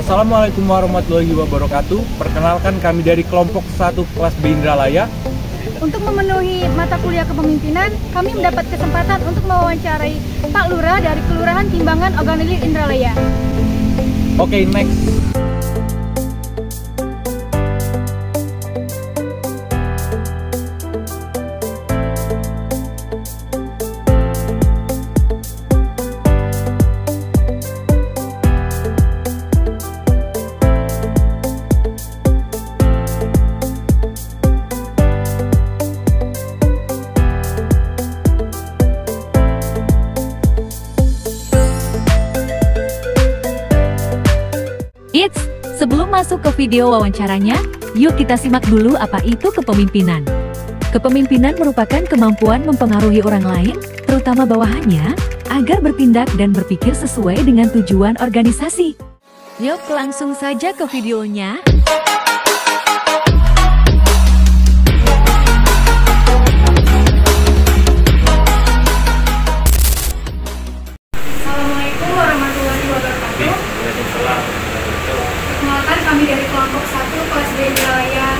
Assalamualaikum warahmatullahi wabarakatuh. Perkenalkan, kami dari kelompok 1 kelas B Indralaya. Untuk memenuhi mata kuliah kepemimpinan, kami mendapat kesempatan untuk mewawancarai Pak Lurah dari Kelurahan Timbangan Oganilir Indralaya. Oke, next. Sebelum masuk ke video wawancaranya, yuk kita simak dulu apa itu kepemimpinan. Kepemimpinan merupakan kemampuan mempengaruhi orang lain, terutama bawahannya, agar bertindak dan berpikir sesuai dengan tujuan organisasi. Yuk langsung saja ke videonya. Assalamualaikum warahmatullahi wabarakatuh. Perkenalkan, kami dari kelompok 1 kelas B Indralaya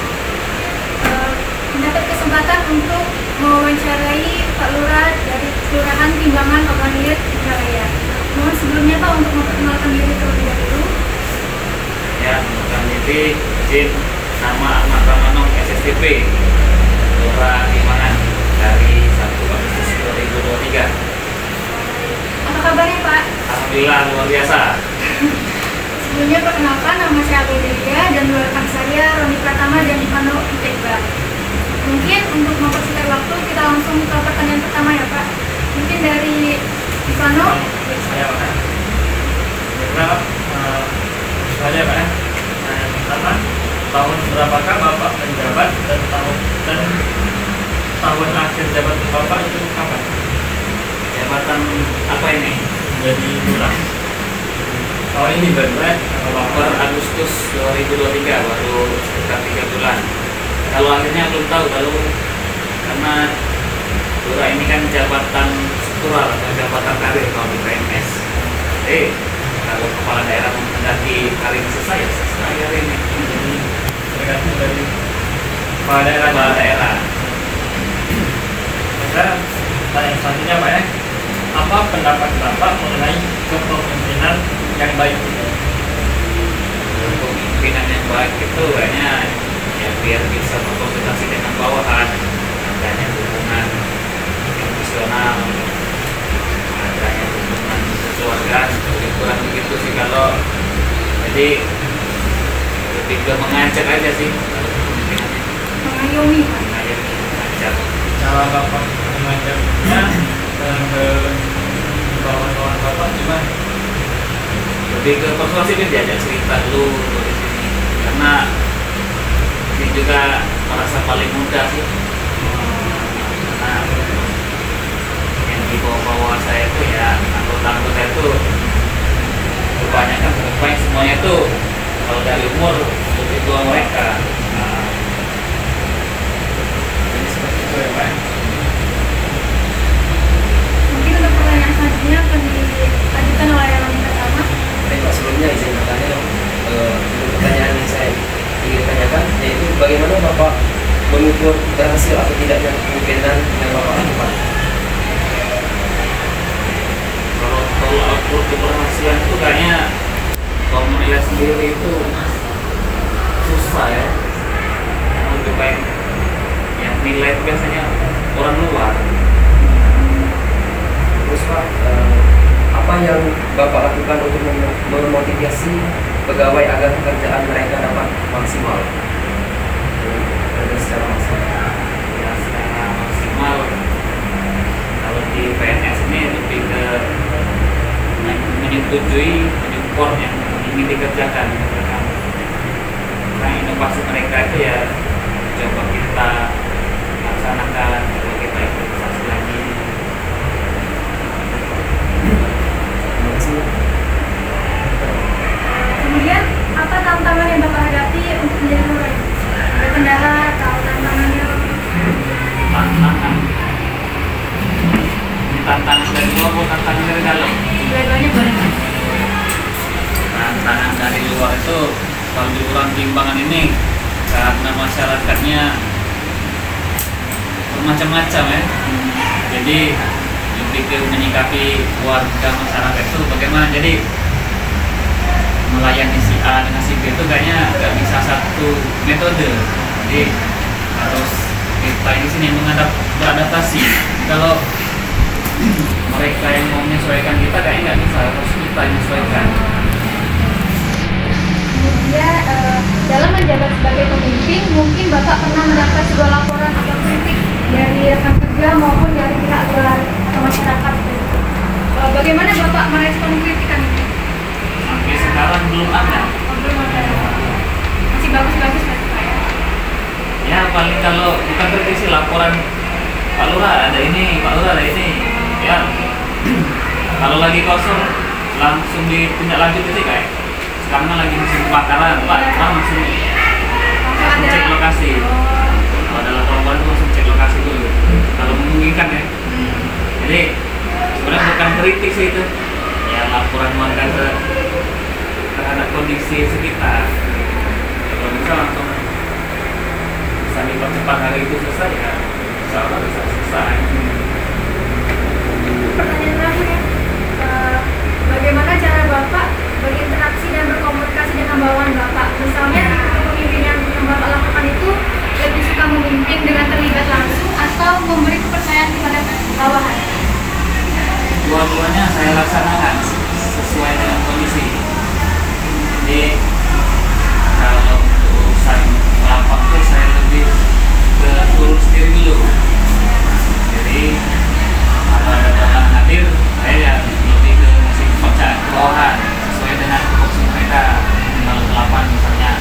mendapat kesempatan untuk mewawancarai Pak Lurah dari Kelurahan Timbangan Oganilir Indralaya. Mohon sebelumnya Pak untuk memperkenalkan diri terlebih dahulu. Ya, memperkenalkan diri, izin nama Ahmad Ramanong, SSTP, Kelurahan Timbangan dari 1 Agustus 2023. Apa kabarnya Pak? Alhamdulillah luar biasa. Sebelumnya perkenalkan, nama saya Abelia dan dua rekan saya Roni Pratama dan Ivano Iteba. Mungkin untuk mempersingkat waktu kita langsung ke pertanyaan pertama ya Pak. Mungkin dari Ivano. Saya Pak. Saya Pak. Yang pertama, tahun berapakah Bapak menjabat dan tahun akhir jabatan Bapak itu kapan? Jabatan apa ini? Jadi lurah. Oh ini baru per Agustus 2023, baru sekitar 3 bulan. Kalau akhirnya belum tahu, karena lurah ini kan jabatan struktural atau jabatan karir kalau di PNS. Kalau kepala daerah menghendaki karir selesai, ya selesai hari ini. Jadi tergantung dari kepala daerah. Saya tanya selanjutnya Pak ya, apa pendapat Bapak mengenai kepemimpinan yang baik? Kepemimpinan yang baik itu kayaknya ya biar bisa berkomunikasi dengan bawahan, adanya hubungan emosional, adanya hubungan kekeluargaan, kurang begitu sih. Kalau jadi lebih ke mengajak aja sih kalau kepemimpinannya. Mengayomi. Mengajak. Cara Bapak mengajarnya ke kawan-kawan Bapak gimana? Lebih ke persuasif, diajak cerita dulu di sini, karena ini juga merasa paling muda sih. Karena yang di bawah saya itu ya anggota-anggota itu kebanyakan semuanya itu kalau dari umur lebih tua mereka. Jadi seperti itu ya Pak. Mungkin untuk pertanyaan selanjutnya akan dilanjutkan oleh Roni Pratama. Baik Pak, sebelumnya izin bertanya dong. Untuk pertanyaan yang saya ingin tanyakan, yaitu bagaimana Bapak mengukur berhasil atau tidaknya kepemimpinan yang Bapak lakukan? Kalau ukur keberhasilan itu kayaknya kalau menilai sendiri itu susah ya. Yang lebih baik yang nilai itu biasanya orang luar. Terus Pak, apa yang Bapak lakukan untuk memotivasi pegawai agar pekerjaan mereka dapat maksimal? Secara maksimal. Ya, secara maksimal kalau di PNS ini lebih ke menyetujui, menyupport yang ingin dikerjakan. Karena inovasi mereka itu ya coba kita laksanakan, coba kita implementasi lagi. Kemudian apa tantangan yang Bapak hadapi untuk menjadi lurah? Ada kendala atau tantangannya? Tantangan dari luar atau tantangan dari dalam? Dua-duanya boleh Pak. Tantangan dari luar kalau di Kelurahan Pelimbangan ini karena masyarakatnya bermacam-macam ya, jadi lebih ke menyikapi warga masyarakat itu bagaimana. Jadi melayani si A dengan si B itu kayaknya nggak bisa satu metode. Jadi harus kita di sini beradaptasi. Kalau mereka yang mau menyesuaikan kita kayaknya nggak bisa, harus kita yang menyesuaikan. Kemudian dalam menjabat sebagai pemimpin, mungkin Bapak pernah mendapat sebuah laporan atau kritik dari rekan kerja maupun dari pihak luar atau masyarakat. Bagaimana Bapak merespon kritikan itu? Sampai sekarang belum ada. Belum ada. Masih bagus-bagus kan Pak ya? Ya paling kalau bukan kritik sih, laporan Pak Lurah ada ini, Pak Lurah ada ini. Ya kalau lagi kosong langsung ditindaklanjut itu kayak sekarang kan lagi musim kebakaran, Pak langsung cek lokasi. Kalau ada laporan itu langsung cek lokasi dulu. Kalau memungkinkan ya. Jadi sebenarnya bukan kritik sih itu. Ya laporan warga terhadap kondisi sekitar. Kalau bisa langsung bisa dipercepat hari itu selesai ya. Insya Allah bisa selesai. Pertanyaan terakhir ya, bagaimana cara Bapak berinteraksi dan berkomunikasi dengan bawahan Bapak? Misalnya kepemimpinan yang Bapak lakukan itu lebih suka memimpin dengan terlibat langsung atau memberi kepercayaan kepada bawahan? Dua-duanya saya laksanakan sesuai dengan kondisi. Jadi kalau untuk urusan lapak itu saya lebih ke urus diri dulu. Jadi kalau ada bawahan hadir, saya lebih ke ngasih kepercayaan ke bawahan sesuai dengan tupoksi mereka. Kalau delapan misalnya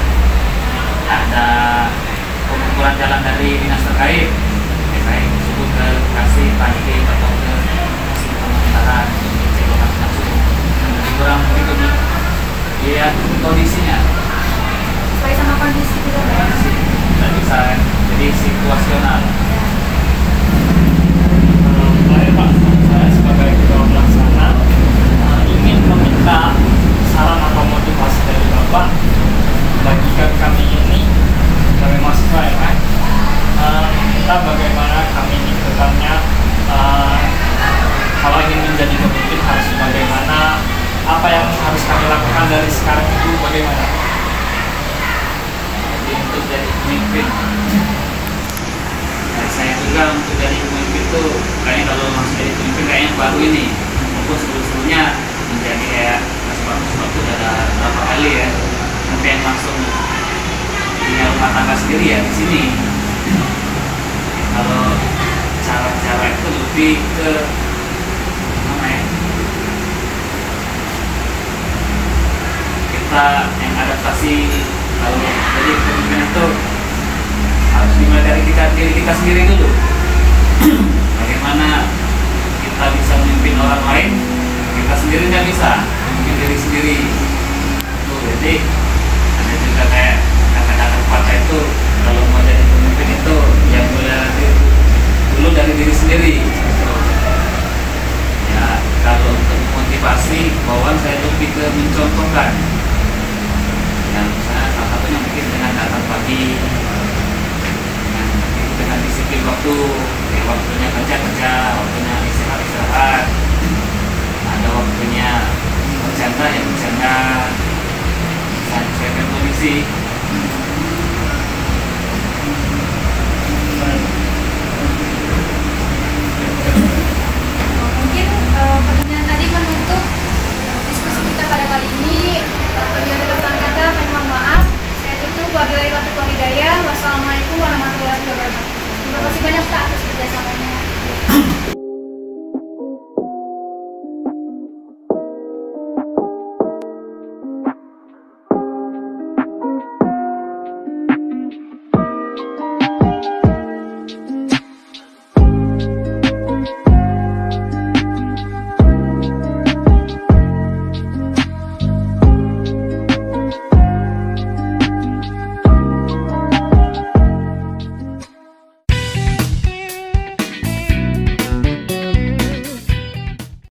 ada pengukuran jalan dari dinas terkait, ya saya sebut ke kasih panti atau ke pemerintahan cek lokasi langsung. Kurang begitu nih. Iya kondisinya. Sesuai sama kondisi juga Pak? Kondisi tidak bisa, jadi situasional. Baik Pak, saya sebagai ketua pelaksana ingin meminta saran atau motivasi dari Bapak bagikan kami ini dari mahasiswa ya Pak. Kita bagaimana kami ini ke depannya kalau ingin menjadi pemimpin harus bagaimana, apa yang harus kami lakukan dari sekarang itu bagaimana? Jadi untuk jadi pemimpin, saya juga untuk jadi pemimpin itu kayaknya kalau langsung jadi pemimpin kayaknya baru ini. Walaupun sebelumnya menjadi kayak Mas Bapak itu ada berapa kali ya, sampai yang langsung punya rumah tangga sendiri ya di sini. Kalau cara-cara itu lebih ke mana ya? Kita yang adaptasi. Kalau jadi pemimpin itu harus dimulai dari diri kita sendiri dulu. Bagaimana kita bisa memimpin orang lain, kita sendiri nggak bisa memimpin diri sendiri. Jadi ada juga kayak kata-kata pepatah itu, kalau mau jadi pemimpin itu yang mulai dulu dari diri sendiri. Ya kalau untuk motivasi bawaan saya lebih ke mencontohkan. Yang misalnya salah satunya mungkin dengan datang pagi, dengan disiplin waktu, ya waktunya kerja, waktunya istirahat, ada waktunya bercanda ya bercanda, saya sesuaikan kondisi.